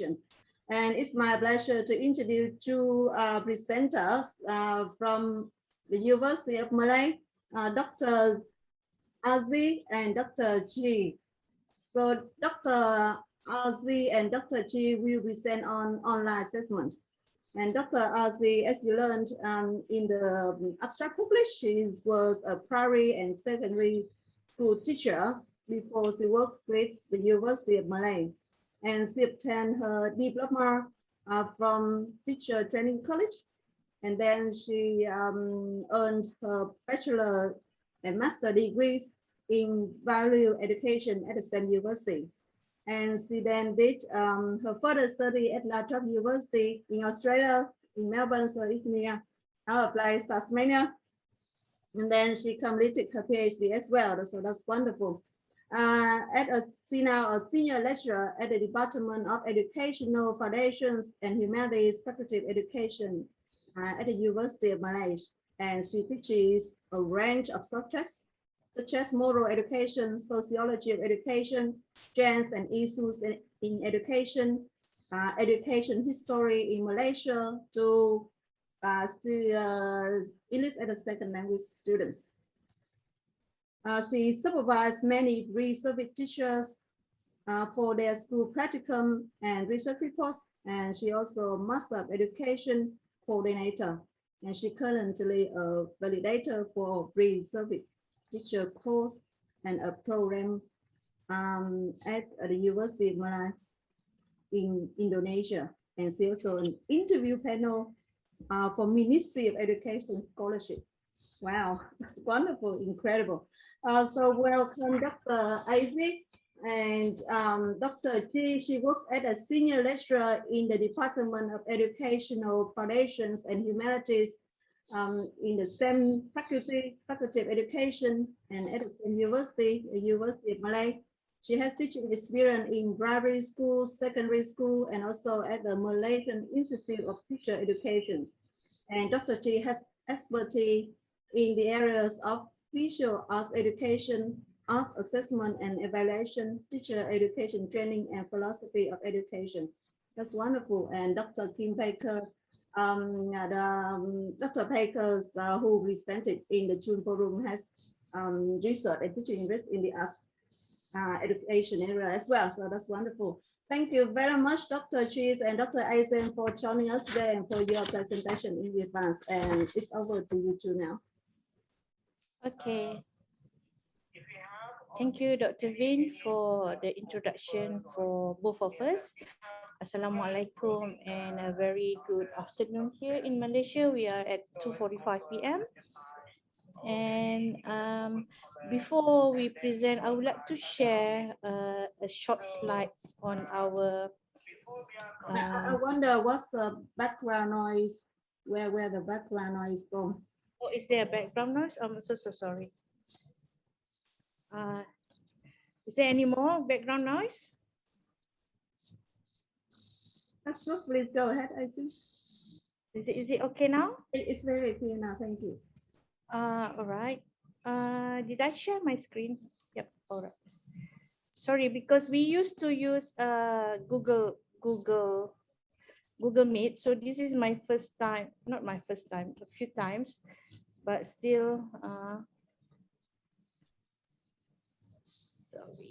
And it's my pleasure to introduce two presenters from the University of Malay, Dr. Aziz and Dr. G. So Dr. Aziz and Dr. G will present on online assessment. And Dr. Aziz, as you learned in the abstract published, she was a primary and secondary school teacher before she worked with the University of Malay. And she obtained her diploma from Teacher Training College. And then she earned her bachelor and master degrees in value education at the same university. And she then did her further study at Ladin University in Australia, in Melbourne, so it's near our place, Tasmania. And then she completed her PhD as well, so that's wonderful. She's now a senior lecturer at the Department of Educational Foundations and Humanities Faculty of Education at the University of Malaysia. And she teaches a range of subjects such as moral education, sociology of education, trends and issues in education, education history in Malaysia to English as a second language students. She supervised many research teachers for their school practicum and research reports, and she also Master of Education coordinator, and she currently a validator for research teacher course and a program at the University of Malay in Indonesia, and she also an interview panel for Ministry of Education scholarship. Wow, that's wonderful, incredible. So welcome Dr. Isaac and Dr. G. She works as a senior lecturer in the Department of Educational Foundations and Humanities in the same faculty of education and at the same university, the University of Malay. She has teaching experience in primary school, secondary school, and also at the Malaysian Institute of Teacher Education. And Dr. G has expertise in the areas of visual arts education, arts assessment and evaluation, teacher education training, and philosophy of education. That's wonderful. And Dr. Kim Baker, Dr. Baker, who presented in the June Forum, has research and teaching interest in the arts education area as well. So that's wonderful. Thank you very much, Dr. Cheese and Dr. Eisen, for joining us today and for your presentation in advance. And it's over to you two now. Okay. Thank you, Dr. Vin, for the introduction for both of us. Assalamualaikum and a very good afternoon here in Malaysia. We are at 2:45 p.m. And before we present, I would like to share a short slides on our. I wonder what's the background noise, where the background noise from? Oh, is there a background noise? I'm so sorry. Is there any more background noise? That's good. Please go ahead, I see. Is it okay now? It's very clear now. Thank you. All right. Did I share my screen? Yep. All right. Sorry, because we used to use Google Meet. So this is my first time, not my first time, a few times, but still. Sorry.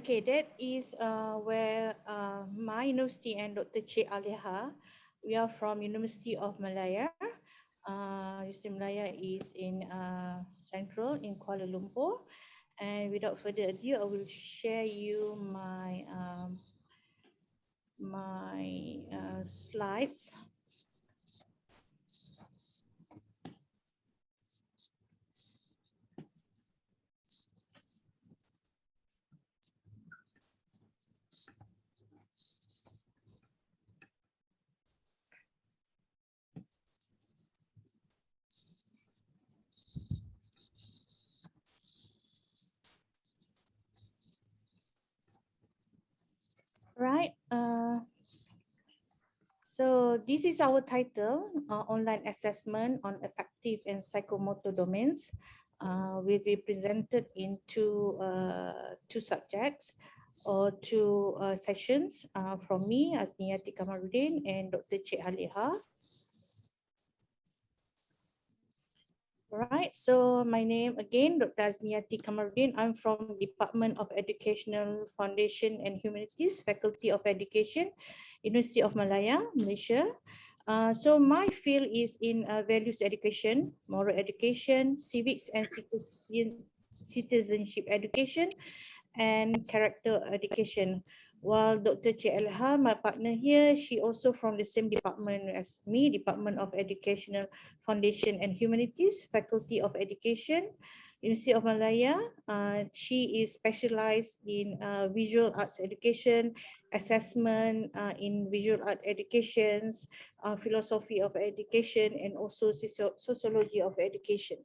Okay, that is where my university and Dr. Cik Aliha, we are from University of Malaya. University of Malaya is in Central in Kuala Lumpur. And without further ado, I will share you my slides. Right. So this is our title, Online Assessment on Affective and Psychomotor Domains. Will be presented in two subjects or two sessions from me, Asniyati Kamaruddin, and Dr. Cik Aliha. Right, so my name again, Dr. Asniyati Kamaruddin. I'm from Department of Educational Foundation and Humanities, Faculty of Education, University of Malaya, Malaysia. So my field is in values education, moral education, civics and citizenship education, and character education. While Dr. Cik Elha, my partner here, she also from the same department as me, Department of Educational Foundation and Humanities, Faculty of Education, University of Malaya. She is specialized in visual arts education, assessment in visual art educations, philosophy of education, and also sociology of education.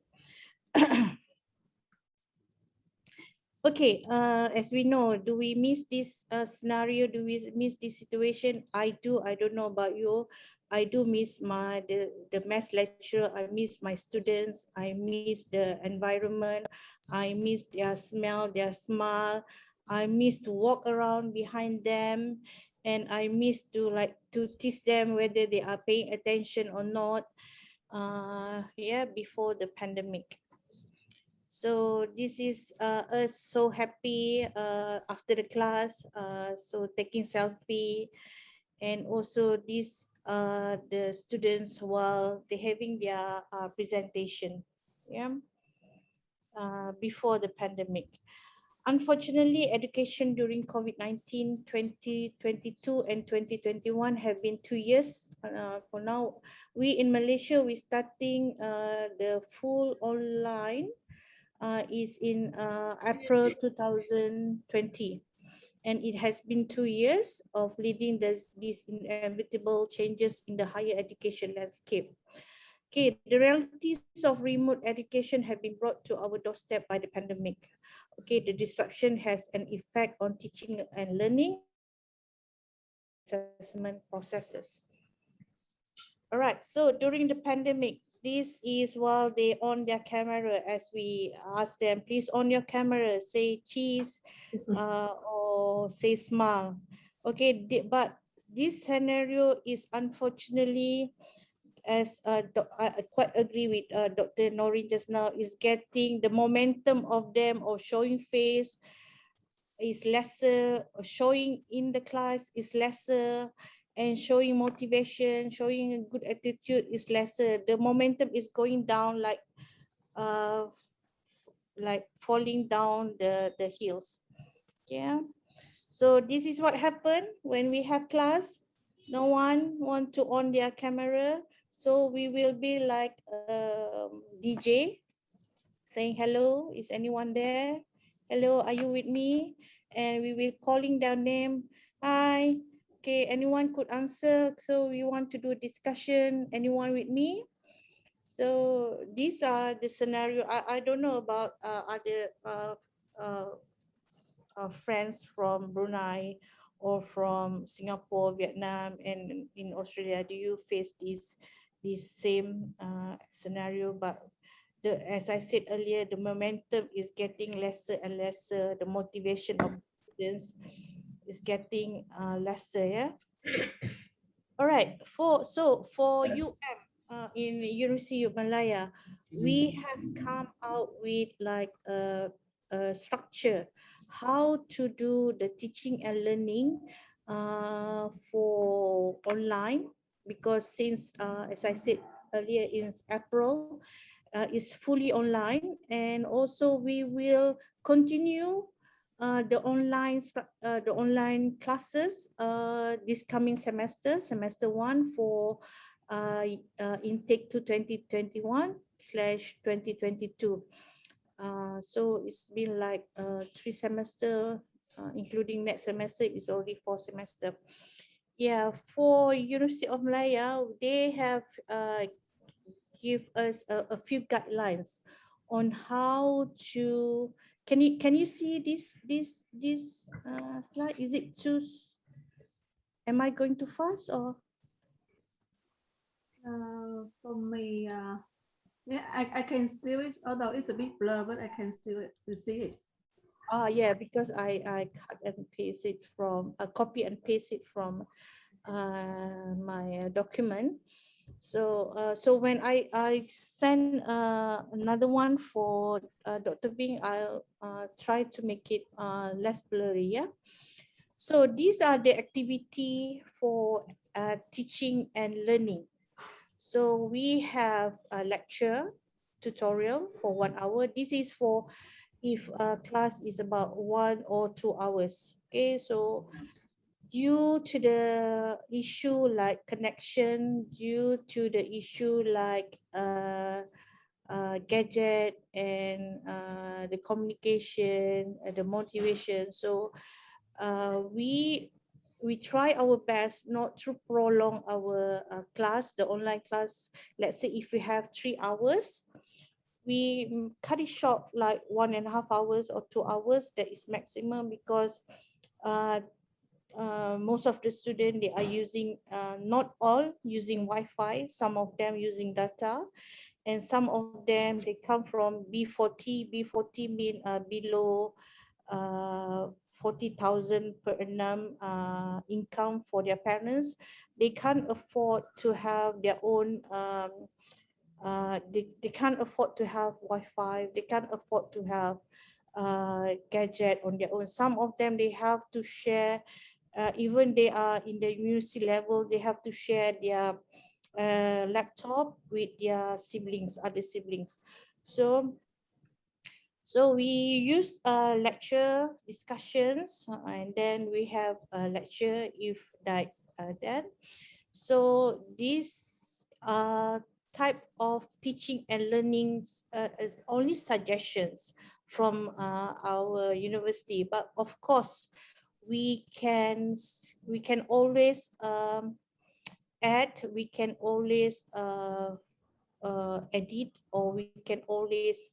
Okay, as we know, do we miss this scenario? Do we miss this situation? I do. I don't know about you. I do miss the math lecturer. I miss my students. I miss the environment. I miss their smell, their smile. I miss to walk around behind them, and I miss to teach them whether they are paying attention or not. Yeah, before the pandemic. So this is us so happy after the class, so taking selfie, and also this the students while they having their presentation, yeah, before the pandemic. Unfortunately, education during COVID-19 2022 and 2021 have been 2 years. For now, we in Malaysia, we starting the full online is in April 2020, and it has been 2 years of leading these inevitable changes in the higher education landscape. Okay, the realities of remote education have been brought to our doorstep by the pandemic. Okay, the disruption has an effect on teaching and learning assessment processes. All right, so during the pandemic, this is while they on their camera as we ask them, please on your camera, say cheese or say smile. Okay, but this scenario is unfortunately, as I quite agree with Dr. Norin just now, is getting the momentum of them of showing face is lesser, showing in the class is lesser, and showing motivation, showing a good attitude is lesser. The momentum is going down uh like falling down the hills. Yeah. So this is what happened when we have class. No one want to on their camera. So we will be like DJ saying hello, is anyone there? Hello, are you with me? And we will calling their name. Hi. Okay, anyone could answer. So we want to do a discussion. Anyone with me? So these are the scenario. I don't know about other friends from Brunei or from Singapore, Vietnam, and in Australia. Do you face this same scenario? But as I said earlier, the momentum is getting lesser and lesser. The motivation of students is getting lesser. Yeah. All right. For UM in University of Malaya, we have come out with like a structure how to do the teaching and learning for online, because since as I said earlier, in April is fully online, and also we will continue the online classes this coming semester, semester 1 for intake to 2021/2022. So it's been like 3 semester, including next semester is already 4 semester. Yeah, for University of Malaya, they have give us a few guidelines on how to. Can you see this slide? Is it too? Am I going too fast or? For me, yeah, I can still it, although it's a bit blur, but I can still see it. Yeah, because I cut and paste it from copy and paste it from my document. So when I send another one for Dr. Bing, I'll try to make it less blurry. Yeah. So these are the activity for teaching and learning. So we have a lecture tutorial for 1 hour. This is for if a class is about 1 or 2 hours. Okay, so due to the issue like connection, due to the issue like gadget and the communication, the motivation. So we try our best not to prolong our class, the online class. Let's say if we have 3 hours, we cut it short like 1.5 hours or 2 hours. That is maximum, because uh, most of the students, they are using, not all using Wi-Fi, some of them using data, and some of them they come from B40 mean below 40,000 per annum income for their parents. They can't afford to have their own they can't afford to have Wi-Fi, they can't afford to have gadget on their own. Some of them, they have to share, even they are in the university level, they have to share their laptop with their siblings, other siblings. So we use lecture discussions, and then we have a lecture if like that. So this type of teaching and learning is only suggestions from our university, but of course we can always add, we can always edit, or we can always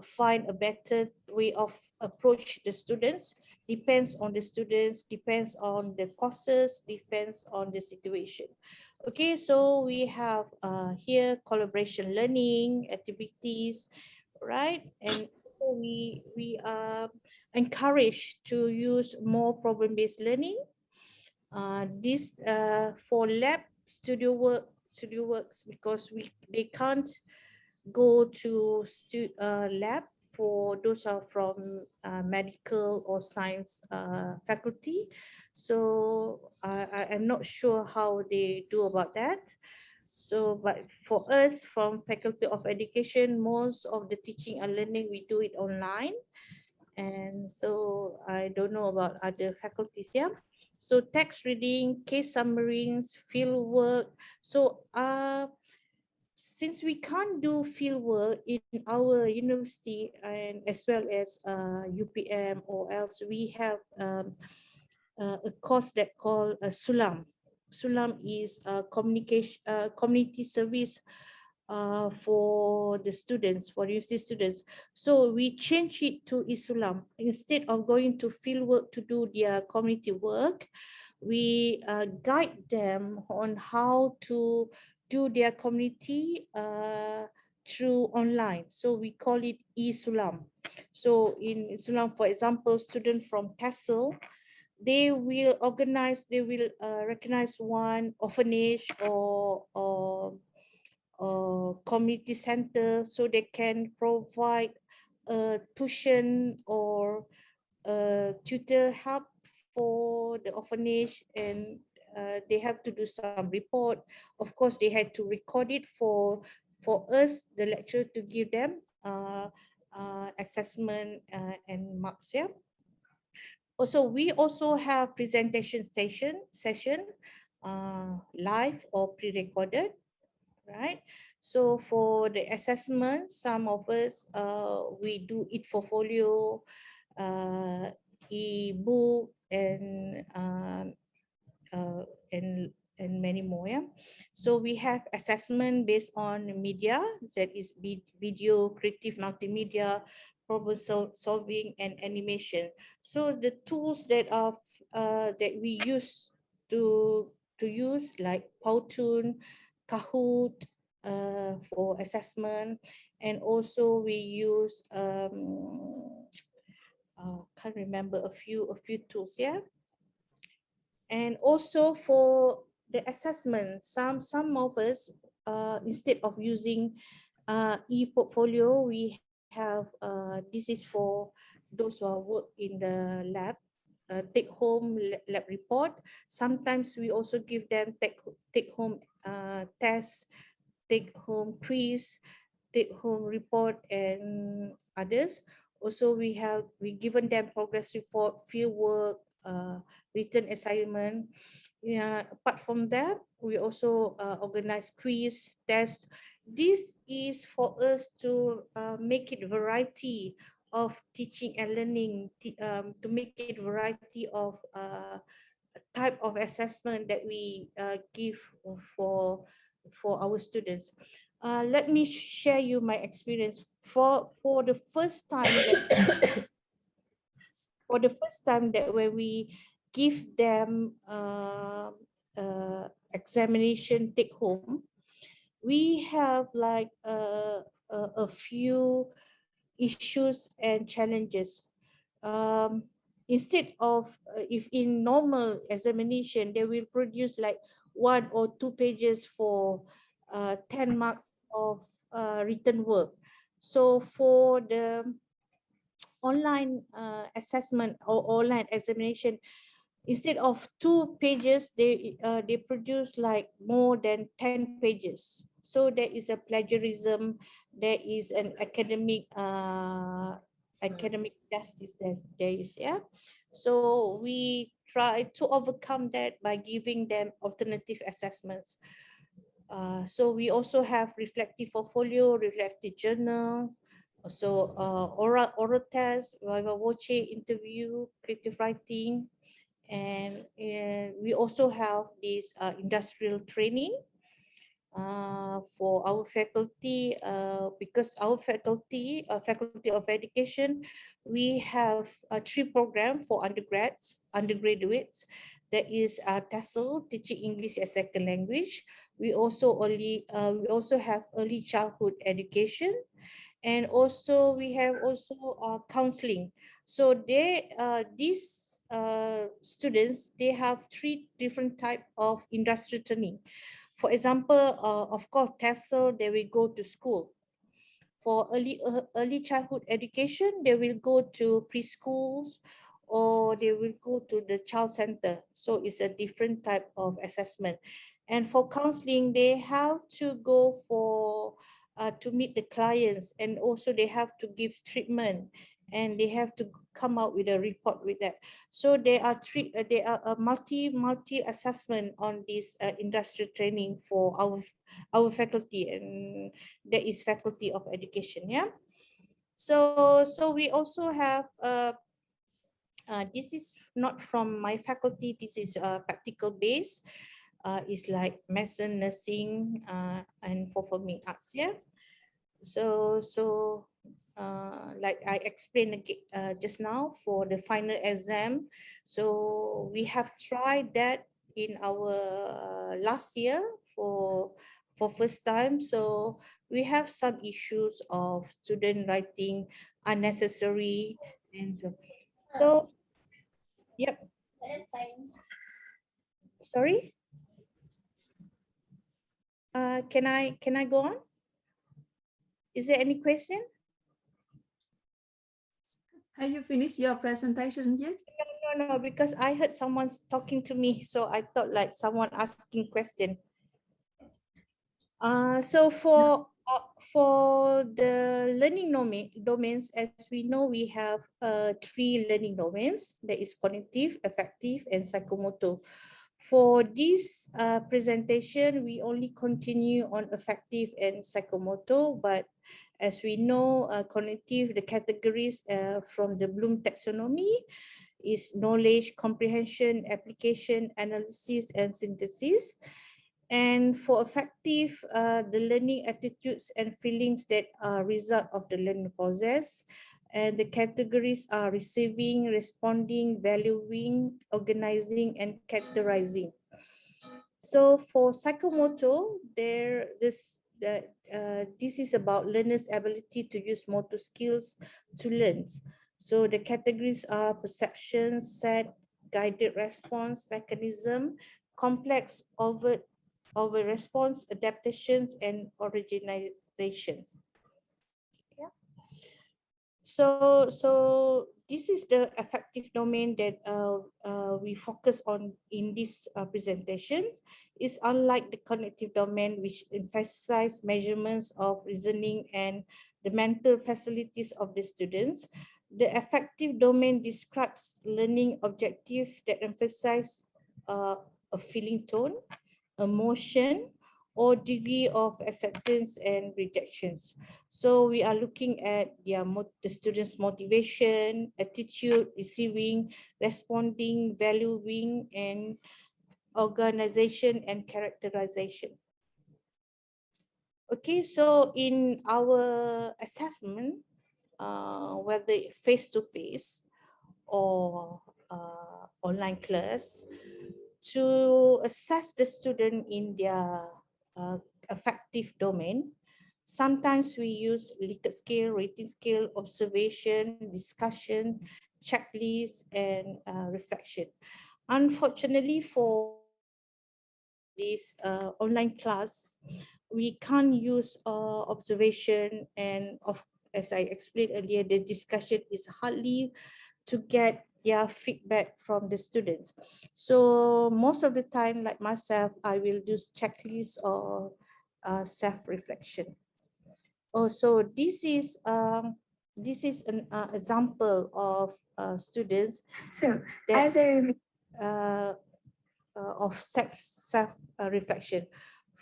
find a better way of approach the students. Depends on the students, depends on the courses, depends on the situation. Okay, so we have here collaboration learning activities, right? And we are encouraged to use more problem-based learning. This for lab studio works, because they can't go to lab for those are from medical or science faculty. So I'm not sure how they do about that. So, but for us from Faculty of Education, most of the teaching and learning, we do it online. And so I don't know about other faculties. Yeah. So text reading, case summaries, field work. So since we can't do field work in our university, and as well as UPM, or else we have a course that called Sulam. Sulam is a communication community service for the students, for university students. So we change it to Isulam. Instead of going to field work to do their community work, we guide them on how to do their community through online. So we call it Isulam. So in Isulam, for example, students from TESOL, they will organize, they will recognize one orphanage or community center, so they can provide tuition or tutor help for the orphanage, and they have to do some report. Of course, they had to record it for us, the lecturer, to give them assessment and marks. Yeah. Also, we also have presentation session, live or pre-recorded, right? So for the assessment, some of us we do it portfolio, e-book, uh, and many more. Yeah. So we have assessment based on media, that is video, creative multimedia, problem solving, and animation. So the tools that are that we use to use, like Powtoon, Kahoot for assessment, and also we use can't remember a few tools. Yeah. And also for the assessment, some of us, instead of using e-portfolio, we have this is for those who are work in the lab, take home lab report. Sometimes we also give them take home test, take home quiz, take home report, and others. Also, we given them progress report, field work, written assignment. Yeah. Apart from that, we also organize quiz, test. This is for us to make it variety of teaching and learning, to make it variety of type of assessment that we give for our students. Let me share you my experience. For the first time that when we give them examination take home, we have like a few issues and challenges. um, Instead of if in normal examination they will produce like 1 or 2 pages for 10 marks of written work. So for the online assessment or online examination, instead of 2 pages, they produce like more than 10 pages. So there is a plagiarism, there is an academic justice, there is. Yeah. So we try to overcome that by giving them alternative assessments. So we also have reflective portfolio, reflective journal, also oral test, viva voce interview, creative writing, and we also have this industrial training for our faculty, because our faculty of education, we have 3 programs for undergraduates. There is TESOL, teaching English as second language. We also have early childhood education, and also we have also counseling. So these students, they have 3 different type of industrial training. For example, of course, TESOL, they will go to school. For early childhood education, they will go to preschools, or they will go to the child center. So it's a different type of assessment. And for counseling, they have to go for to meet the clients, and also they have to give treatment, and they have to come out with a report with that. So there are a multi assessment on this industrial training for our faculty, and that is faculty of education. Yeah. So we also have this is not from my faculty, this is practical base. It's like medicine, nursing, and performing arts. Yeah. So like I explained just now, for the final exam, so we have tried that in our last year for first time. So we have some issues of student writing unnecessary, and so yep. Sorry, can I go on? Is there any question? Have you finished your presentation yet? No, because I heard someone's talking to me, so I thought like someone asking question. So for the learning domains, as we know, we have three learning domains. That is cognitive, affective, and psychomotor. For this presentation, we only continue on affective and psychomotor, but as we know, cognitive, the categories from the Bloom taxonomy is knowledge, comprehension, application, analysis, and synthesis. And for affective, the learning attitudes and feelings that are result of the learning process. And the categories are receiving, responding, valuing, organizing, and characterizing. So for psychomotor, this is about learners' ability to use motor skills to learn. So the categories are perception, set, guided response, mechanism, complex over response, adaptations, and originalization. Yeah. So this is the affective domain that we focus on in this presentation. Is unlike the cognitive domain, which emphasize measurements of reasoning and the mental facilities of the students. The affective domain describes learning objective that emphasize a feeling tone, emotion, or degree of acceptance and rejections. So we are looking at the students' motivation, attitude, receiving, responding, valuing, and organization and characterization. Okay, so in our assessment, whether face-to-face or online class, to assess the student in their affective domain, sometimes we use Likert scale, rating scale, observation, discussion, checklist, and reflection. Unfortunately, for this online class, we can't use observation, and as I explained earlier, the discussion is hardly to get their feedback from the students. So most of the time, like myself, I will do checklists or self-reflection. Also, this is an example of students. So that, as a of self reflection.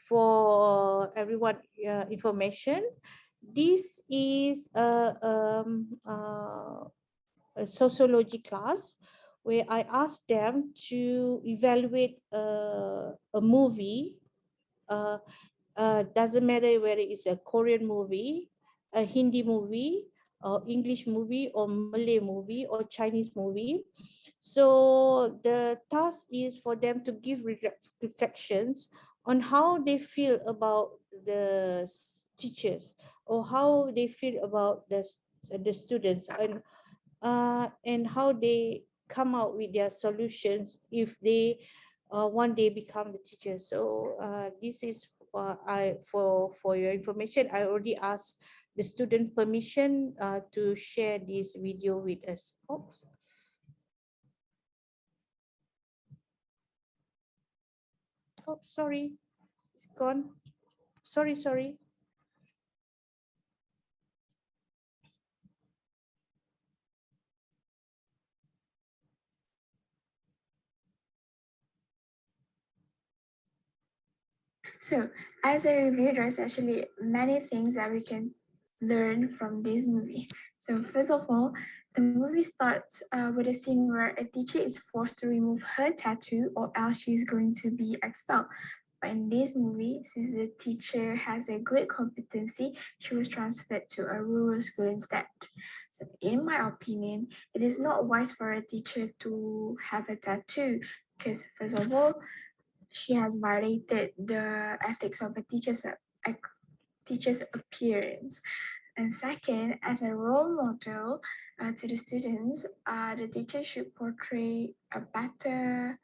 For everyone information, this is a sociology class where I asked them to evaluate a movie. Doesn't matter whether it's a Korean movie, a Hindi movie, or English movie, or Malay movie, or Chinese movie. So the task is for them to give reflections on how they feel about the teachers, or how they feel about the students, and how they come out with their solutions if they one day become the teacher. So this is for your information. I already asked the student permission to share this video with us. Oops. Oh, sorry, it's gone. Sorry. So, as a review, there's actually many things that we can learn from this movie. So, first of all, the movie starts with a scene where a teacher is forced to remove her tattoo or else she's going to be expelled. But in this movie, since the teacher has a great competency, she was transferred to a rural school instead. So, in my opinion, it is not wise for a teacher to have a tattoo because, first of all, she has violated the ethics of a teacher's appearance. And second, as a role model to the students, the teacher should portray a better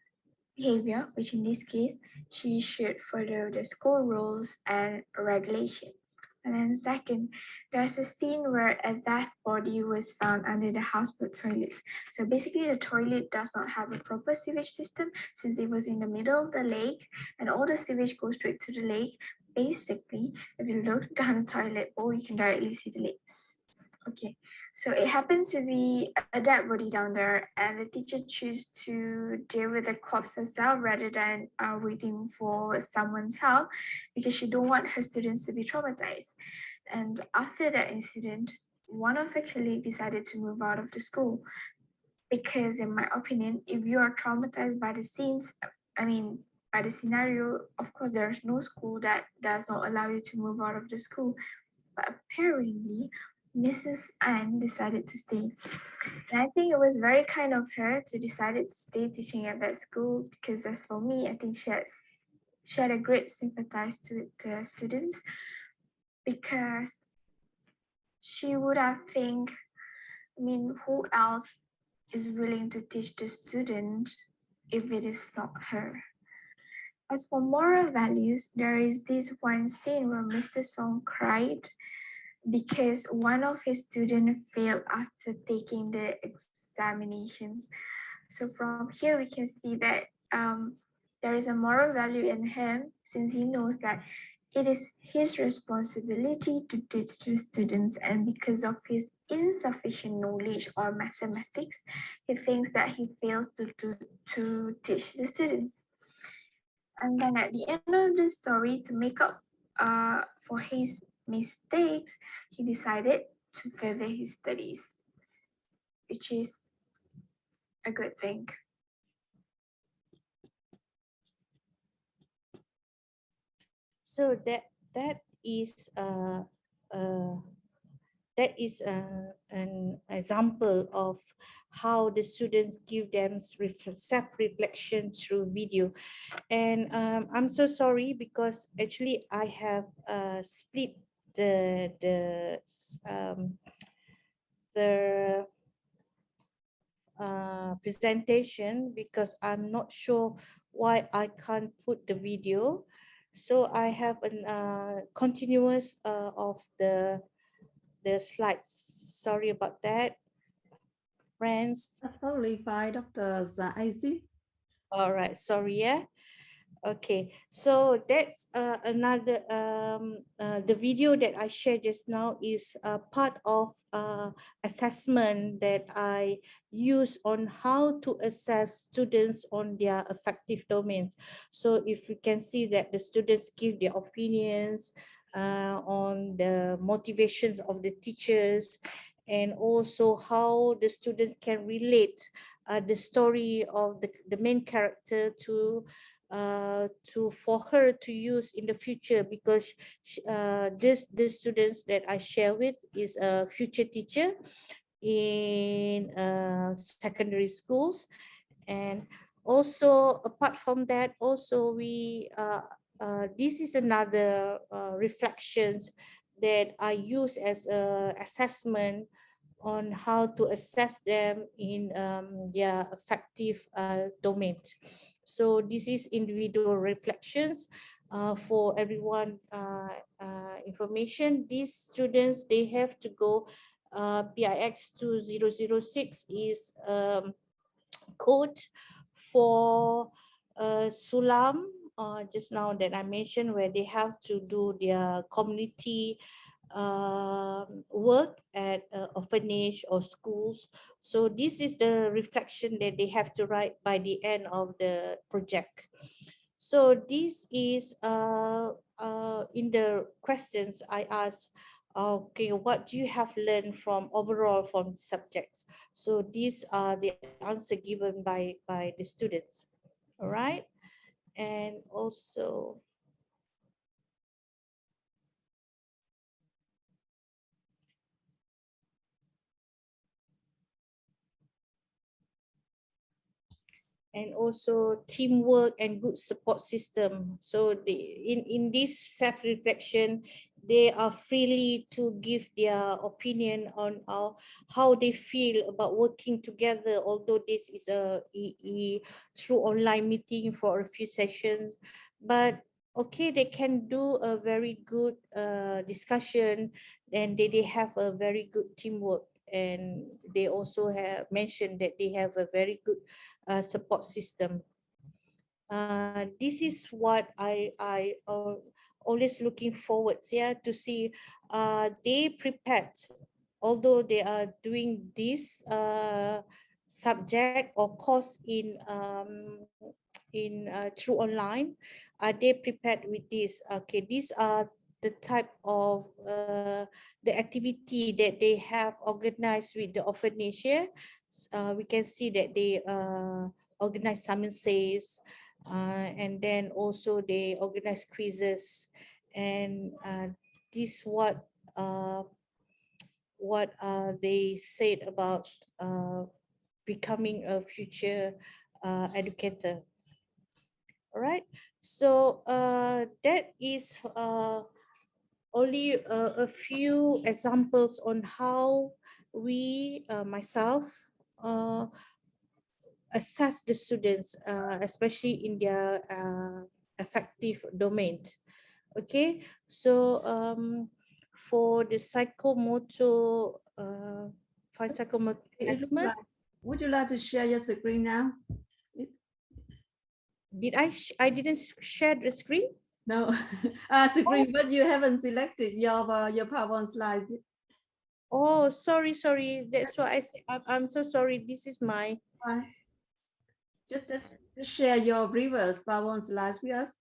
behavior, which in this case, she should follow the school rules and regulations. And then second, there's a scene where a dead body was found under the houseboat toilets. So basically the toilet does not have a proper sewage system since it was in the middle of the lake and all the sewage goes straight to the lake. Basically, if you look down the toilet bowl, you can directly see the lakes. Okay, so it happens to be a dead body down there and the teacher choose to deal with the corpse herself rather than waiting for someone's help because she don't want her students to be traumatized. And after that incident, one of her colleagues decided to move out of the school because in my opinion, if you are traumatized by the scenes, by the scenario, of course, there's no school that does not allow you to move out of the school. But apparently, Mrs. Anne decided to stay. And I think it was very kind of her to decide to stay teaching at that school because as for me, I think she had a great sympathize to the students because she would have think, who else is willing to teach the student if it is not her? As for moral values, there is this one scene where Mr. Song cried because one of his students failed after taking the examinations. So from here we can see that there is a moral value in him since he knows that it is his responsibility to teach the students, and because of his insufficient knowledge or mathematics, he thinks that he fails to teach the students. And then at the end of the story, to make up for his mistakes, he decided to further his studies, which is a good thing. So that is an example of how the students give them self-reflection through video. And I'm so sorry because actually I have split the presentation because I'm not sure why I can't put the video. So I have a continuous of the slides. Sorry about that, friends. That's totally fine, Dr. Izzy. All right, sorry, yeah. Okay, so that's another the video that I shared just now is a part of assessment that I use on how to assess students on their affective domains. So if you can see that the students give their opinions on the motivations of the teachers, and also how the students can relate the story of the main character to for her to use in the future, because the students that I share with is a future teacher in secondary schools. And also apart from that, also we this is another reflections that I use as a assessment on how to assess them in their affective domain. So this is individual reflections for everyone information. These students, they have to go PIX 2006 is code for Sulam, just now that I mentioned, where they have to do their community work at orphanage or schools. So this is the reflection that they have to write by the end of the project. So this is in the questions I asked, okay, what do you have learned from overall from subjects? So these are the answer given by the students. All right. And also teamwork and good support system. So in this self-reflection, they are freely to give their opinion on how they feel about working together, although this is a through online meeting for a few sessions. But okay, they can do a very good discussion, and they have a very good teamwork, and they also have mentioned that they have a very good support system. This is what I always looking forward, yeah, to see they prepared, although they are doing this subject or course in through online. They prepared with this. Okay, these are the type of the activity that they have organized with the orphanage here. We can see that they organize summonses, and then also they organize quizzes, and this what they said about becoming a future educator. All right, so that is only a few examples on how we myself uh, assess the students, especially in their affective domain. Okay, so for the psychomotor, for psychomotor assessment, Would you like to share your screen now? I didn't share the screen? No, screen, but you haven't selected your PowerPoint slide. Oh, sorry. That's why I say I'm so sorry. This is my Just share your previous PowerPoint slides with us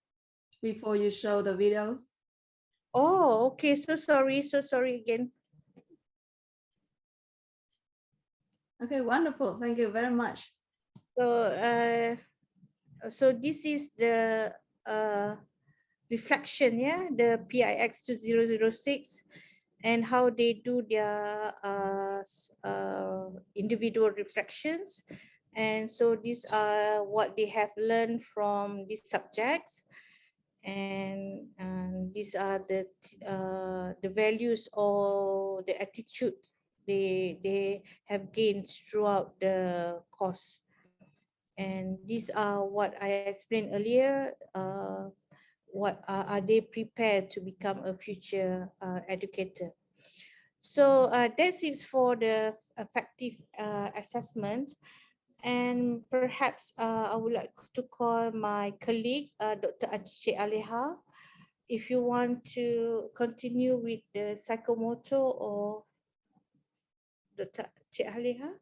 before you show the videos. Oh, okay. So sorry again. Okay, wonderful. Thank you very much. So this is the reflection, yeah, the PIX 2006, and how they do their individual reflections. And so these are what they have learned from these subjects, and these are the values or the attitude they have gained throughout the course. And these are what I explained earlier. What are they prepared to become a future educator? So that is for the effective assessment. And perhaps I would like to call my colleague, Dr. Aceh Aleha, if you want to continue with the psychomotor, or Dr. Aceh Aleha.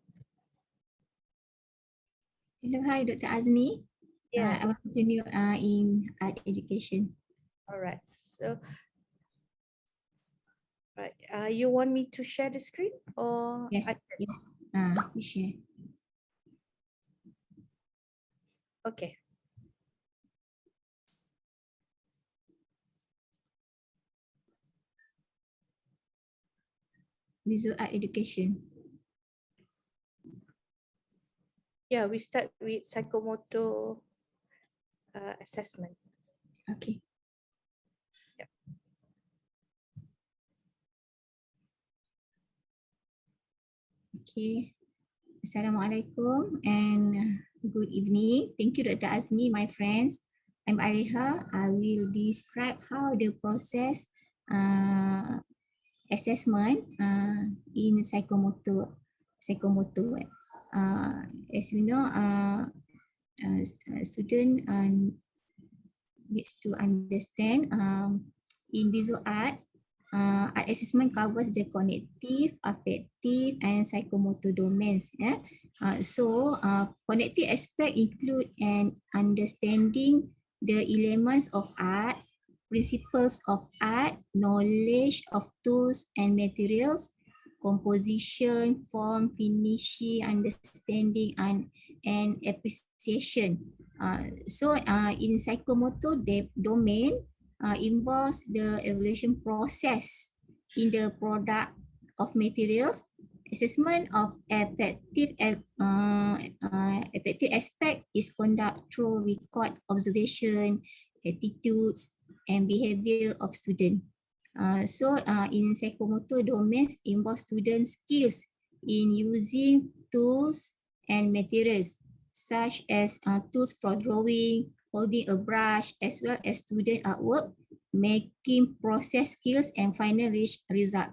Hello, hi, Dr. Azni. Yeah. I want to continue in art education. All right. So, right. You want me to share the screen, or? Yes, yes. You share. Okay. Visual art education. Yeah, we start with psychomotor assessment. Okay. Yep. Okay. Assalamualaikum and good evening. Thank you, Dr. Azni, my friends. I'm Aleha. I will describe how the process assessment in psychomotor. As you know, student needs to understand in visual arts, art assessment covers the cognitive, affective, and psychomotor domains. Yeah? Cognitive aspect include an understanding the elements of arts, principles of art, knowledge of tools and materials, composition, form, finishing, understanding, and appreciation. In psychomotor domain, involves the evaluation process in the product of materials, assessment of affective aspect is conducted through record observation, attitudes, and behavior of student. In psychomotor domains involve student skills in using tools and materials such as tools for drawing, holding a brush, as well as student artwork, making process skills and final result.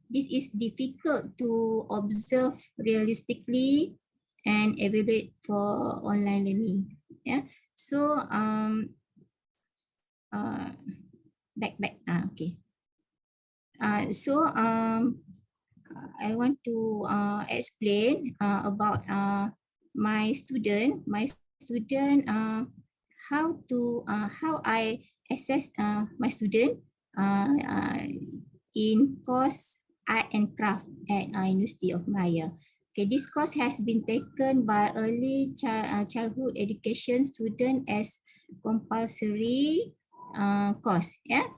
This is difficult to observe realistically and evaluate for online learning. Yeah. So okay. I want to explain about my student. How I assess my student in course art and craft at University of Malaya. Okay, this course has been taken by early childhood education student as compulsory course. Yeah.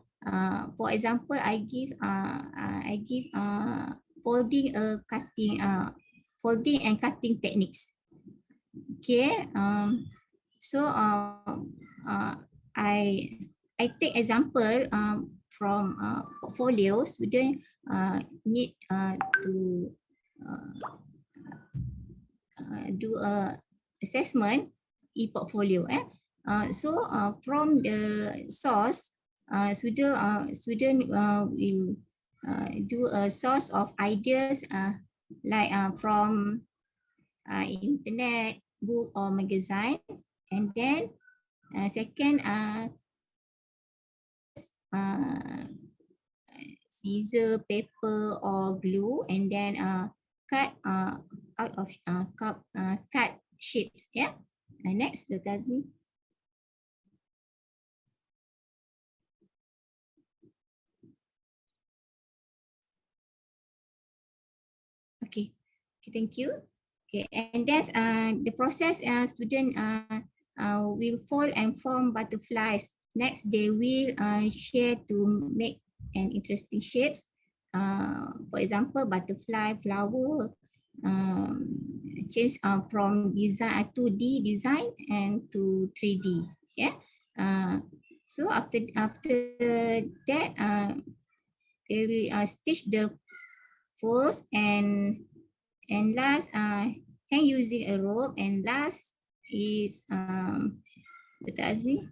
For example, I give folding folding and cutting techniques. Okay. So I take example from portfolio. Student need to do a assessment e-portfolio. So from the source, student will do a source of ideas like from internet, book or magazine, and then second scissor, paper or glue, and then cut out of cut shapes. Yeah. Next, the Tazni. Okay. Okay, thank you. Okay, and that's the process. Student will fold and form butterflies. Next, they will share to make an interesting shapes. For example, butterfly, flower. Change from design 2D design and to 3D. Yeah. So after that, they will stitch the first and last hang using a rope, and last is the Tazni,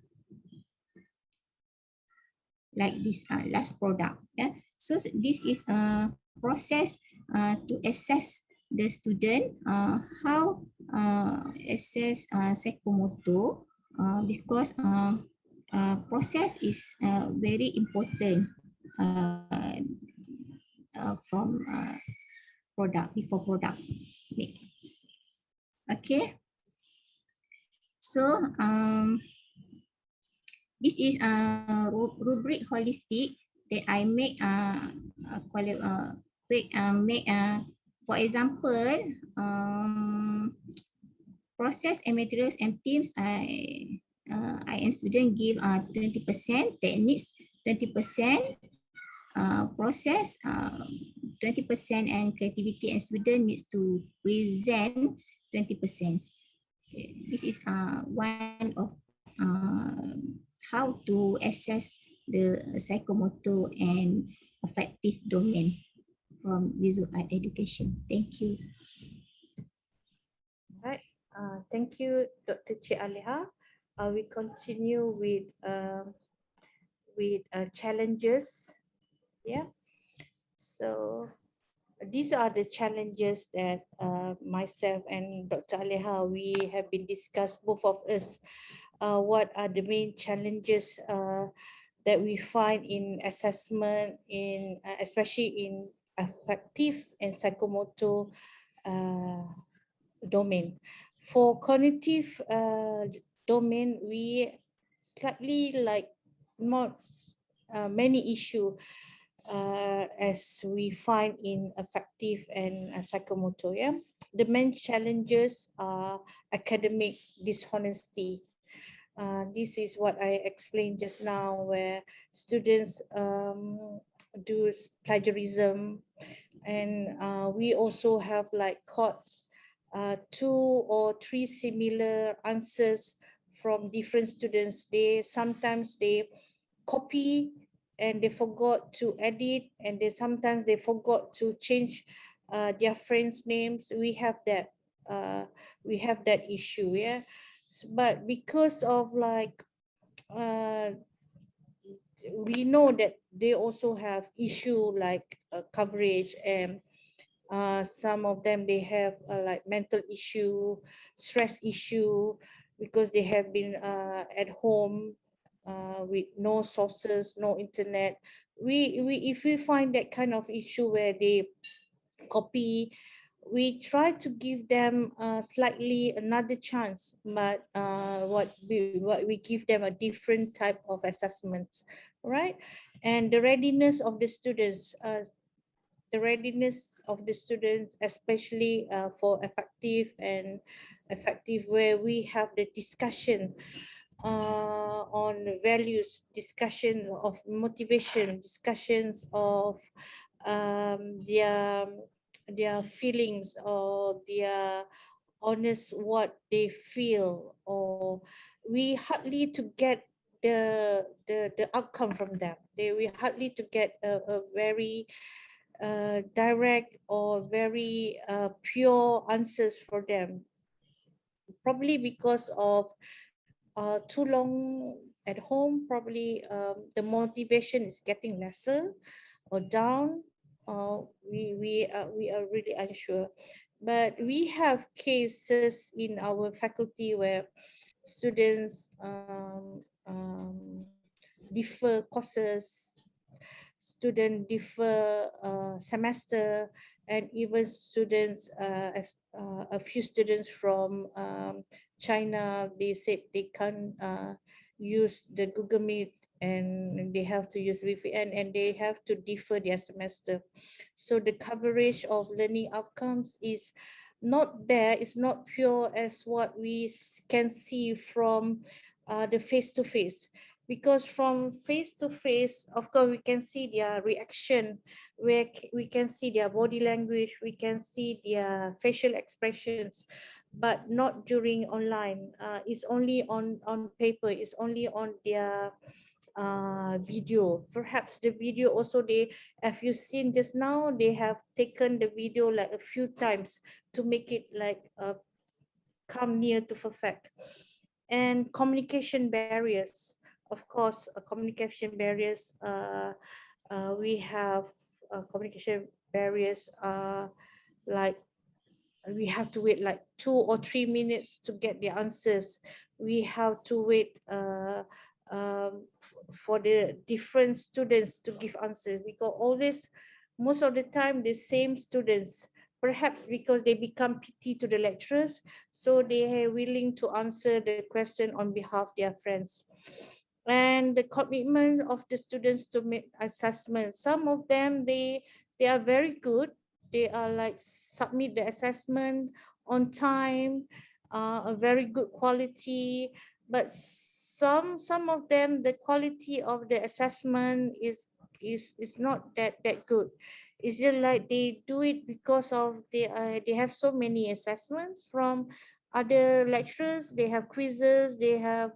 like this last product. Yeah. So this is a process to assess the student how assess psychomotor because process is very important from product before product. Okay. So this is a rubric holistic that I make for example process and materials and themes. I and student give 20%, techniques 20%, process 20%, and creativity and student needs to present 20%. This is one of how to assess the psychomotor and affective domain from visual art education. Thank you. Right. Thank you, Dr. Cik Aleha. We continue with challenges. Yeah. So these are the challenges that myself and Dr. Aleha, we have been discussed, both of us. What are the main challenges that we find in assessment, in especially in affective and psychomotor domain. For cognitive domain, we slightly like not many issue as we find in affective and psychomotor. Yeah, the main challenges are academic dishonesty. This is what I explained just now, where students do plagiarism, and we also have like caught 2 or 3 similar answers from different students. They sometimes they copy and they forgot to edit, and sometimes they forgot to change their friends' names. We have that issue. Yeah. But because of like we know that they also have issue like coverage, and some of them they have like mental issue, stress issue, because they have been at home with no sources, no internet. We if we find that kind of issue where they copy, we try to give them slightly another chance, but what we give them a different type of assessment, right? And the readiness of the students, especially for effective where we have the discussion on values, discussion of motivation, discussions of their feelings, or their honest what they feel, or we hardly to get the outcome from them. We hardly to get a very direct or very pure answers for them, probably because of too long at home. Probably the motivation is getting lesser or down. We are really unsure, but we have cases in our faculty where students defer courses, student defer semester, and even students, a few students from China, they said they can't use the Google Meet, and they have to use VPN, and they have to defer their semester. So the coverage of learning outcomes is not there, it's not pure as what we can see from the face-to-face. Because from face to face, of course, we can see their reaction, where we can see their body language, we can see their facial expressions, but not during online. It's only on paper, it's only on their video. Perhaps the video also, they, as you seen just now, they have taken the video like a few times to make it like come near to perfect. And communication barriers, of course, communication barriers, we have communication barriers, like we have to wait like 2 or 3 minutes to get the answers. We have to wait for the different students to give answers, because always, most of the time, the same students, perhaps because they become pity to the lecturers, so they are willing to answer the question on behalf of their friends. And the commitment of the students to make assessments, some of them, they are very good, they are like submit the assessment on time, a very good quality. But some of them, the quality of the assessment is not that good. It's just like they do it because of they have so many assessments from other lecturers, they have quizzes, they have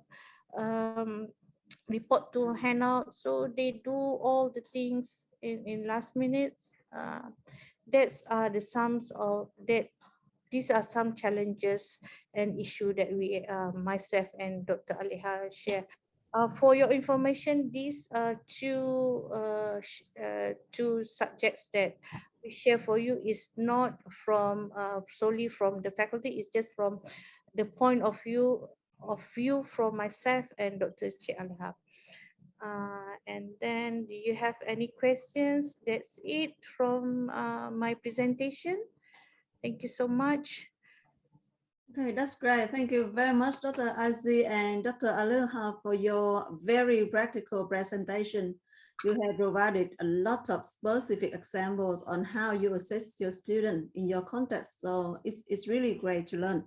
um report to hand out, so they do all the things in last minutes. That's the sums of that. These are some challenges and issue that we, myself and Dr. Aleha, share. For your information, these two subjects that we share for you is not from solely from the faculty. It's just from the point of view from myself and Dr. Cik Aleha. And then, do you have any questions? That's it from my presentation. Thank you so much. Okay, that's great. Thank you very much, Dr. Aziz and Dr. Aloha, for your very practical presentation. You have provided a lot of specific examples on how you assess your student in your context. So it's really great to learn.